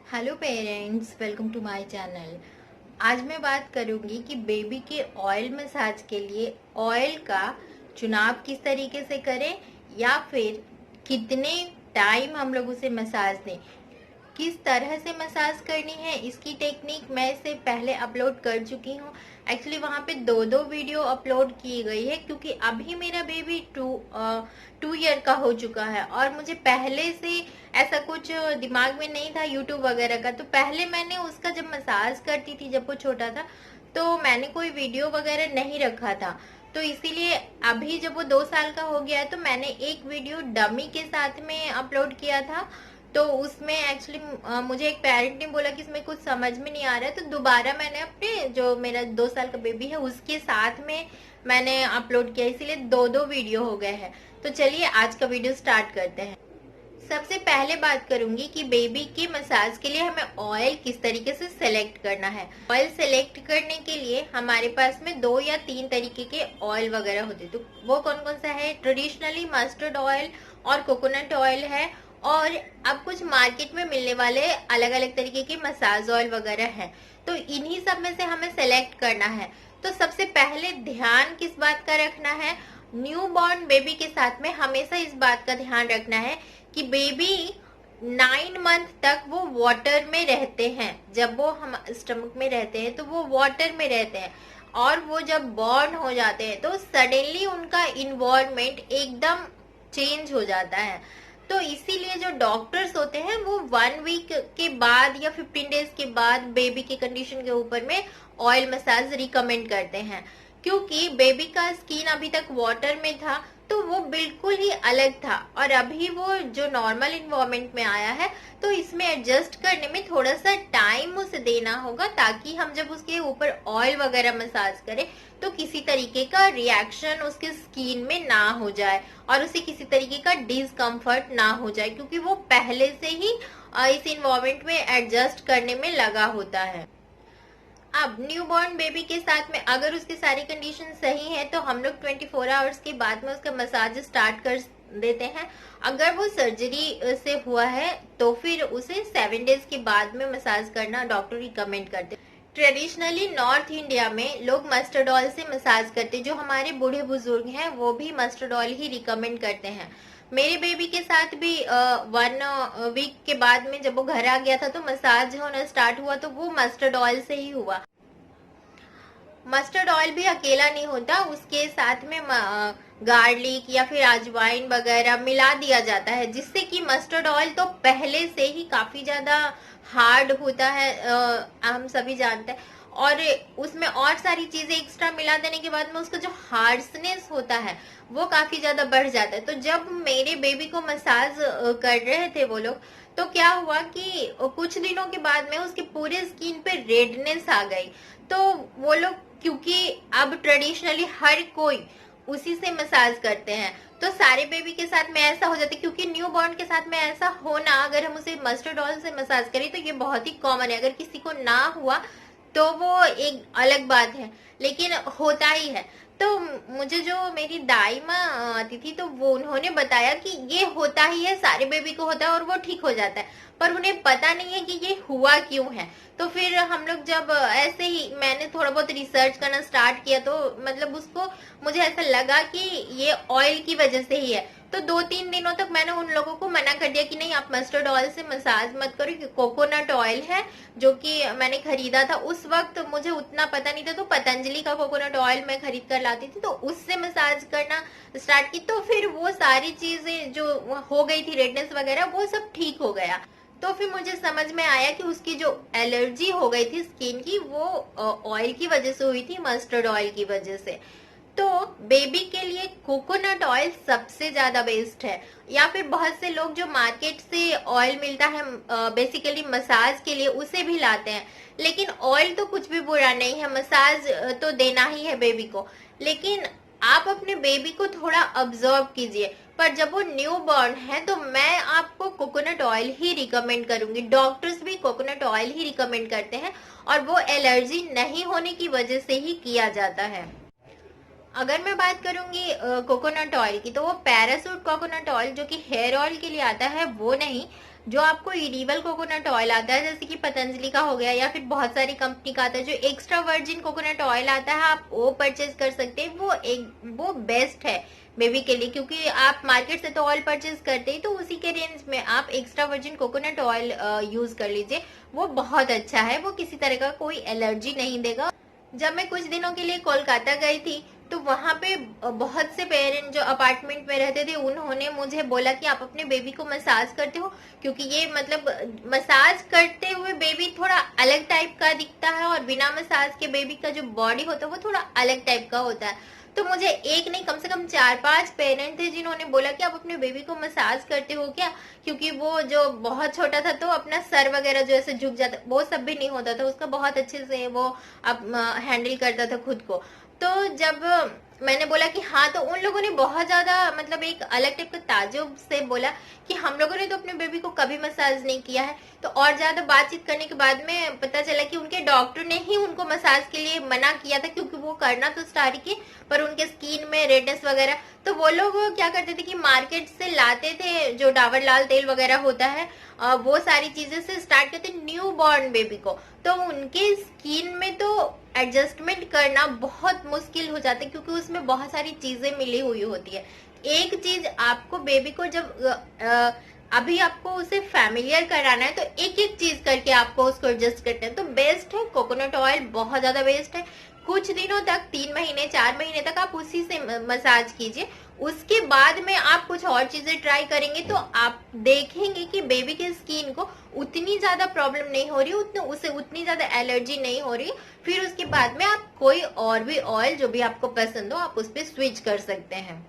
Hello parents, welcome to my channel. आज मैं बात करूंगी कि बेबी के ऑयल मसाज के लिए ऑयल का चुनाव किस तरीके से करें या फिर कितने टाइम हम लोग उसे मसाज दें, किस तरह से मसाज करनी है। इसकी टेक्निक मैं इससे पहले अपलोड कर चुकी हूँ। एक्चुअली वहाँ पे दो वीडियो अपलोड की गई है क्योंकि अभी मेरा बेबी टू ईयर का हो चुका है और मुझे पहले से ऐसा कुछ दिमाग में नहीं था यूट्यूब वगैरह का। तो पहले मैंने उसका जब मसाज करती थी जब वो छोटा था तो मैंने कोई वीडियो वगैरह नहीं रखा था। तो इसीलिए अभी जब वो 2 साल का हो गया है तो मैंने एक वीडियो डमी के साथ में अपलोड किया था। तो उसमें एक्चुअली मुझे एक पेरेंट ने बोला कि इसमें कुछ समझ में नहीं आ रहा है, तो दोबारा मैंने अपने जो मेरा 2 साल का बेबी है उसके साथ में मैंने अपलोड किया, इसीलिए दो वीडियो हो गए हैं। तो चलिए आज का वीडियो स्टार्ट करते हैं। सबसे पहले बात करूंगी कि बेबी के मसाज के लिए हमें ऑयल किस तरीके से सेलेक्ट करना है। ऑयल सेलेक्ट करने के लिए हमारे पास में 2 या 3 तरीके के ऑयल वगैरह होते हैं। तो वो कौन कौन सा है? ट्रेडिशनली मस्टर्ड ऑयल और कोकोनट ऑयल है, और अब कुछ मार्केट में मिलने वाले अलग अलग तरीके के मसाज ऑयल वगैरह हैं। तो इन्हीं सब में से हमें सेलेक्ट करना है। तो सबसे पहले ध्यान किस बात का रखना है? न्यू बॉर्न बेबी के साथ में हमेशा इस बात का ध्यान रखना है कि बेबी 9 मंथ तक वो वाटर में रहते हैं। जब वो हम स्टमक में रहते हैं तो वो वाटर में रहते हैं, और वो जब बॉर्न हो जाते हैं तो सडनली उनका इन्वायरमेंट एकदम चेंज हो जाता है। तो इसीलिए जो डॉक्टर्स होते हैं वो 1 वीक के बाद या 15 डेज के बाद बेबी के कंडीशन के ऊपर में ऑयल मसाज रिकमेंड करते हैं, क्योंकि बेबी का स्किन अभी तक वाटर में था तो वो बिल्कुल ही अलग था, और अभी वो जो नॉर्मल इन्वायरमेंट में आया है तो इसमें एडजस्ट करने में थोड़ा सा टाइम उसे देना होगा, ताकि हम जब उसके ऊपर ऑयल वगैरह मसाज करें तो किसी तरीके का रिएक्शन उसके स्किन में ना हो जाए और उसे किसी तरीके का डिस्कम्फर्ट ना हो जाए, क्योंकि वो पहले से ही इस इन्वायरमेंट में एडजस्ट करने में लगा होता है। अब न्यूबॉर्न बेबी के साथ में अगर उसकी सारी कंडीशन सही है तो हम लोग 24 आवर्स के बाद में उसका मसाज स्टार्ट कर देते हैं। अगर वो सर्जरी से हुआ है तो फिर उसे 7 डेज के बाद में मसाज करना डॉक्टर रिकमेंड करते हैं। ट्रेडिशनली नॉर्थ इंडिया में लोग मस्टर्ड ऑयल से मसाज करते हैं। जो हमारे बूढ़े बुजुर्ग हैं वो भी मस्टर्ड ऑयल ही रिकमेंड करते हैं। मेरे बेबी के साथ भी 1 वीक के बाद में जब वो घर आ गया था तो मसाज होना स्टार्ट हुआ तो वो मस्टर्ड ऑयल से ही हुआ। मस्टर्ड ऑयल भी अकेला नहीं होता, उसके साथ में गार्लिक या फिर अजवाइन वगैरह मिला दिया जाता है, जिससे कि मस्टर्ड ऑयल तो पहले से ही काफी ज्यादा हार्ड होता है, हम सभी जानते हैं। और उसमें और सारी चीजें एक्स्ट्रा मिला देने के बाद में उसका जो हार्डनेस होता है वो काफी ज्यादा बढ़ जाता है। तो जब मेरे बेबी को मसाज कर रहे थे वो लोग, तो क्या हुआ कि कुछ दिनों के बाद में उसके पूरे स्किन पे रेडनेस आ गई। तो वो लोग, क्योंकि अब ट्रेडिशनली हर कोई उसी से मसाज करते हैं, तो सारे बेबी के साथ में ऐसा हो जाता है। क्योंकि न्यू बॉर्न के साथ में ऐसा होना, अगर हम उसे मस्टर्ड ऑयल से मसाज करें तो ये बहुत ही कॉमन है। अगर किसी को ना हुआ तो वो एक अलग बात है, लेकिन होता ही है। तो मुझे जो मेरी दाई माँ आती थी तो वो उन्होंने बताया कि ये होता ही है, सारे बेबी को होता है और वो ठीक हो जाता है, पर उन्हें पता नहीं है कि ये हुआ क्यों है। तो फिर हम लोग जब ऐसे ही मैंने थोड़ा बहुत रिसर्च करना स्टार्ट किया तो मतलब उसको मुझे ऐसा लगा कि ये ऑयल की वजह से ही है। तो 2-3 दिनों तक मैंने उन लोगों को मना कर दिया कि नहीं, आप मस्टर्ड ऑयल से मसाज मत करो, क्योंकि कोकोनट ऑयल है जो कि मैंने खरीदा था। उस वक्त मुझे उतना पता नहीं था, तो पतंजलि का कोकोनट ऑयल मैं खरीद कर लाती थी, तो उससे मसाज करना स्टार्ट की। तो फिर वो सारी चीजें जो हो गई थी, रेडनेस वगैरह, वो सब ठीक हो गया। तो फिर मुझे समझ में आया कि उसकी जो एलर्जी हो गई थी स्किन की वो ऑयल की वजह से हुई थी, मस्टर्ड ऑयल की वजह से। तो बेबी के लिए कोकोनट ऑयल सबसे ज्यादा बेस्ट है, या फिर बहुत से लोग जो मार्केट से ऑयल मिलता है बेसिकली मसाज के लिए उसे भी लाते हैं। लेकिन ऑयल तो कुछ भी बुरा नहीं है, मसाज तो देना ही है बेबी को, लेकिन आप अपने बेबी को थोड़ा ऑब्जर्व कीजिए। पर जब वो न्यू बॉर्न है तो मैं आपको कोकोनट ऑयल ही रिकमेंड करूंगी। डॉक्टर्स भी कोकोनट ऑयल ही रिकमेंड करते हैं, और वो एलर्जी नहीं होने की वजह से ही किया जाता है। अगर मैं बात करूंगी कोकोनट ऑयल की, तो वो पैरासूट कोकोनट ऑयल जो कि हेयर ऑयल के लिए आता है वो नहीं। जो आपको एडिबल कोकोनट ऑयल आता है, जैसे कि पतंजलि का हो गया या फिर बहुत सारी कंपनी का आता है, जो एक्स्ट्रा वर्जिन कोकोनट ऑयल आता है, आप वो परचेज कर सकते हैं। वो बेस्ट है बेबी के लिए, क्योंकि आप मार्केट से तो ऑयल परचेज करते ही, तो उसी के रेंज में आप extra virgin coconut oil use कर लीजिए। वो बहुत अच्छा है, वो किसी तरह का कोई एलर्जी नहीं देगा। जब मैं कुछ दिनों के लिए कोलकाता गई थी, तो वहां पे बहुत से पेरेंट जो अपार्टमेंट में रहते थे, उन्होंने मुझे बोला कि आप अपने बेबी को मसाज करते हो, क्योंकि ये मतलब मसाज करते हुए बेबी थोड़ा अलग टाइप का दिखता है, और बिना मसाज के बेबी का जो बॉडी होता है वो थोड़ा अलग टाइप का होता है। तो मुझे एक नहीं, कम से कम 4-5 पेरेंट थे जिन्होंने बोला कि आप अपने बेबी को मसाज करते हो क्या, क्योंकि वो जो बहुत छोटा था तो अपना सर वगैरह जो ऐसे झुक जाता, वो सब भी नहीं होता था उसका, बहुत अच्छे से वो अब हैंडल करता था खुद को। तो जब मैंने बोला कि हाँ, तो उन लोगों ने बहुत ज्यादा मतलब एक अलग टाइप का ताज्जुब से बोला कि हम लोगों ने तो अपने बेबी को कभी मसाज नहीं किया है। तो और ज्यादा बातचीत करने के बाद में पता चला कि उनके डॉक्टर ने ही उनको मसाज के लिए मना किया था, क्योंकि वो करना तो स्टार्ट किए, पर उनके स्किन में रेडनेस वगैरह, तो वो लोग क्या करते थे कि मार्केट से लाते थे जो डाबर लाल तेल वगैरह होता है, वो सारी चीजें से स्टार्ट करते न्यू बॉर्न बेबी को। तो उनके स्किन में तो एडजस्टमेंट करना बहुत मुश्किल हो जाता है, क्योंकि उसमें बहुत सारी चीजें मिली हुई होती है। एक चीज आपको बेबी को जब अभी आपको उसे फैमिलियर कराना है, तो एक एक चीज करके आपको उसको एडजस्ट करना है। तो बेस्ट है कोकोनट ऑयल, बहुत ज्यादा बेस्ट है। कुछ दिनों तक, 3 महीने 4 महीने तक आप उसी से मसाज कीजिए। उसके बाद में आप कुछ और चीजें ट्राई करेंगे तो आप देखेंगे कि बेबी के स्किन को उतनी ज्यादा प्रॉब्लम नहीं हो रही, उसे उतनी ज्यादा एलर्जी नहीं हो रही। फिर उसके बाद में आप कोई और भी ऑयल जो भी आपको पसंद हो, आप उस पर स्विच कर सकते हैं।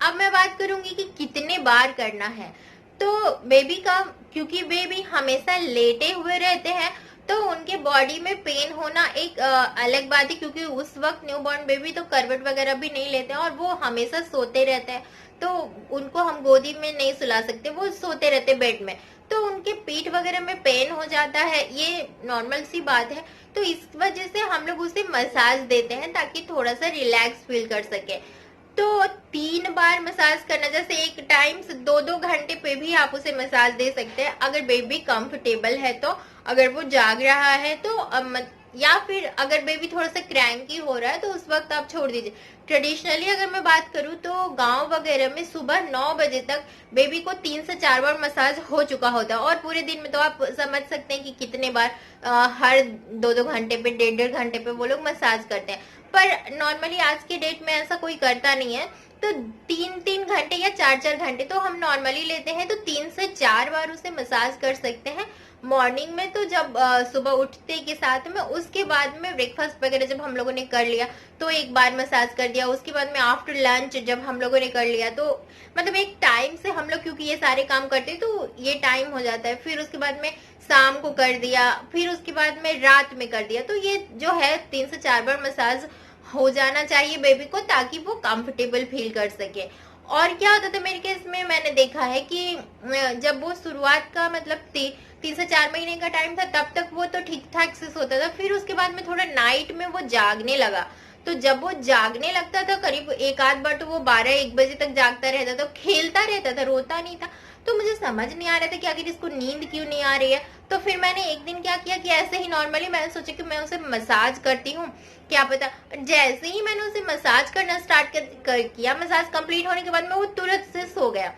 अब मैं बात करूंगी कि कितने बार करना है। तो बेबी का, क्योंकि बेबी हमेशा लेटे हुए रहते हैं, तो उनके बॉडी में पेन होना एक अलग बात है, क्योंकि उस वक्त न्यूबॉर्न बेबी तो करवट वगैरह भी नहीं लेते हैं और वो हमेशा सोते रहते हैं, तो उनको हम गोदी में नहीं सुला सकते, वो सोते रहते बेड में, तो उनके पीठ वगैरह में पेन हो जाता है, ये नॉर्मल सी बात है। तो इस वजह से हम लोग उसे मसाज देते हैं ताकि थोड़ा सा रिलैक्स फील कर सके। तो 3 बार मसाज करना, जैसे एक टाइम से 2-2 घंटे पे भी आप उसे मसाज दे सकते हैं, अगर बेबी कंफर्टेबल है तो। अगर वो जाग रहा है तो या फिर अगर बेबी थोड़ा सा क्रैंकी हो रहा है तो उस वक्त आप छोड़ दीजिए। ट्रेडिशनली अगर मैं बात करूं तो गांव वगैरह में सुबह 9 बजे तक बेबी को 3 से 4 बार मसाज हो चुका होता है, और पूरे दिन में तो आप समझ सकते हैं कि कितने बार हर 2-2 घंटे पे, 1.5-1.5 घंटे पे वो लोग मसाज करते हैं। पर नॉर्मली आज के डेट में ऐसा कोई करता नहीं है, तो 3-3 घंटे या 4-4 घंटे तो हम नॉर्मली लेते हैं, तो 3 से 4 बार उसे मसाज कर सकते हैं। मॉर्निंग में तो जब सुबह उठते के साथ में, उसके बाद में ब्रेकफास्ट वगैरह जब हम लोगों ने कर लिया तो एक बार मसाज कर दिया, उसके बाद में आफ्टर लंच जब हम लोगों ने कर लिया, तो मतलब एक टाइम से हम लोग, क्योंकि ये सारे काम करते हैं तो ये टाइम हो जाता है। फिर उसके बाद में शाम को कर दिया, फिर उसके बाद में रात में कर दिया, तो ये जो है 3 से 4 बार मसाज हो जाना चाहिए बेबी को, ताकि वो कंफर्टेबल फील कर सके। और क्या होता था मेरे केस में, मैंने देखा है कि जब वो शुरुआत का मतलब 3 से 4 महीने का टाइम था, तब तक वो तो ठीक ठाक से सोता था। फिर उसके बाद में थोड़ा नाइट में वो जागने लगा, तो जब वो जागने लगता था करीब एक आध बार, तो वो 12-1 बजे तक जागता रहता था, खेलता रहता था, रोता नहीं था। तो मुझे समझ नहीं आ रहा था कि आखिर इसको नींद क्यों नहीं आ रही है। तो फिर मैंने एक दिन क्या किया कि ऐसे ही नॉर्मली मैंने सोचा कि मैं उसे मसाज करती हूँ, क्या पता। जैसे ही मैंने उसे मसाज करना स्टार्ट किया, मसाज कंप्लीट होने के बाद में वो तुरंत से सो गया।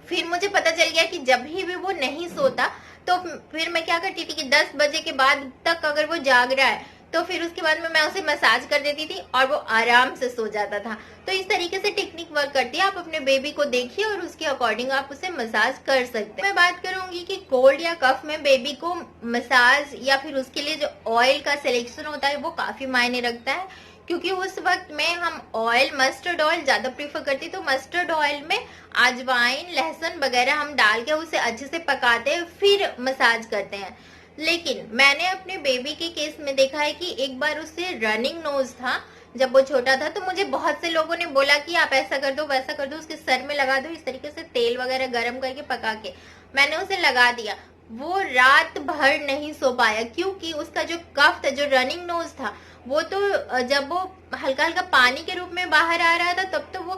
फिर मुझे पता चल गया कि जब भी वो नहीं सोता तो फिर मैं क्या करती थी कि 10 बजे के बाद तक अगर वो जाग रहा है तो फिर उसके बाद में मैं उसे मसाज कर देती थी और वो आराम से सो जाता था। तो इस तरीके से टेक्निक वर्क करती है। आप अपने बेबी को देखिए और उसके अकॉर्डिंग आप उसे मसाज कर सकते हैं। मैं बात करूंगी कि कोल्ड या कफ में बेबी को मसाज या फिर उसके लिए जो ऑयल का सिलेक्शन होता है वो काफी मायने रखता है, क्योंकि उस वक्त में हम ऑयल, मस्टर्ड ऑयल ज्यादा प्रीफर करते हैं। तो मस्टर्ड ऑयल में अजवाइन, लहसुन वगैरह हम डाल के उसे अच्छे से पकाते हैं, फिर मसाज करते हैं। लेकिन मैंने अपने बेबी के केस में देखा है कि एक बार उससे रनिंग नोज था जब वो छोटा था, तो मुझे बहुत से लोगों ने बोला कि आप ऐसा कर दो, वैसा कर दो, उसके सर में लगा दो, इस तरीके से तेल वगैरह गर्म करके पका के मैंने उसे लगा दिया। वो रात भर नहीं सो पाया, क्योंकि उसका जो कफ था, जो रनिंग नोज था, वो तो जब वो हल्का हल्का पानी के रूप में बाहर आ रहा था तब तो वो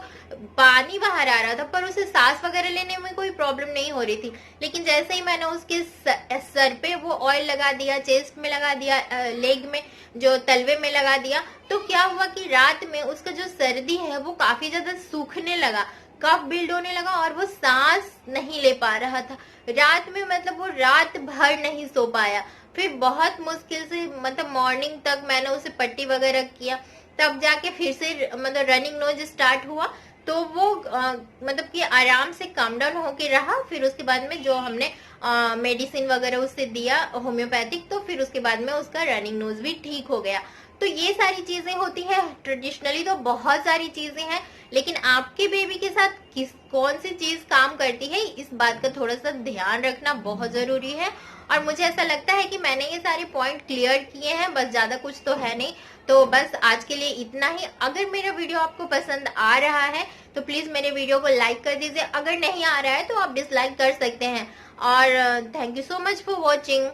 पानी बाहर आ रहा था, पर उसे सांस वगैरह लेने में कोई प्रॉब्लम नहीं हो रही थी। लेकिन जैसे ही मैंने उसके सर पे वो ऑयल लगा दिया, चेस्ट में लगा दिया, लेग में जो तलवे में लगा दिया, तो क्या हुआ कि रात में उसका जो सर्दी है वो काफी ज्यादा सूखने लगा, कफ बिल्ड होने लगा और वो सांस नहीं ले पा रहा था। रात में मतलब वो रात भर नहीं सो पाया। फिर बहुत मुश्किल से मतलब मॉर्निंग तक मैंने उसे पट्टी वगैरह किया, तब जाके फिर से मतलब रनिंग नोज स्टार्ट हुआ। तो वो मतलब कि आराम से कम डाउन होके रहा। फिर उसके बाद में जो हमने मेडिसिन वगैरह उससे दिया होम्योपैथिक, तो फिर उसके बाद में उसका रनिंग नोज भी ठीक हो गया। तो ये सारी चीजें होती है। ट्रेडिशनली तो बहुत सारी चीजें हैं, लेकिन आपके बेबी के साथ कौन सी चीज काम करती है, इस बात का थोड़ा सा ध्यान रखना बहुत जरूरी है। और मुझे ऐसा लगता है कि मैंने ये सारे पॉइंट क्लियर किए हैं, बस ज्यादा कुछ तो है नहीं। तो बस आज के लिए इतना ही। अगर मेरा वीडियो आपको पसंद आ रहा है तो प्लीज मेरे वीडियो को लाइक कर दीजिए, अगर नहीं आ रहा है तो आप डिसलाइक कर सकते हैं। और thank you so much for watching.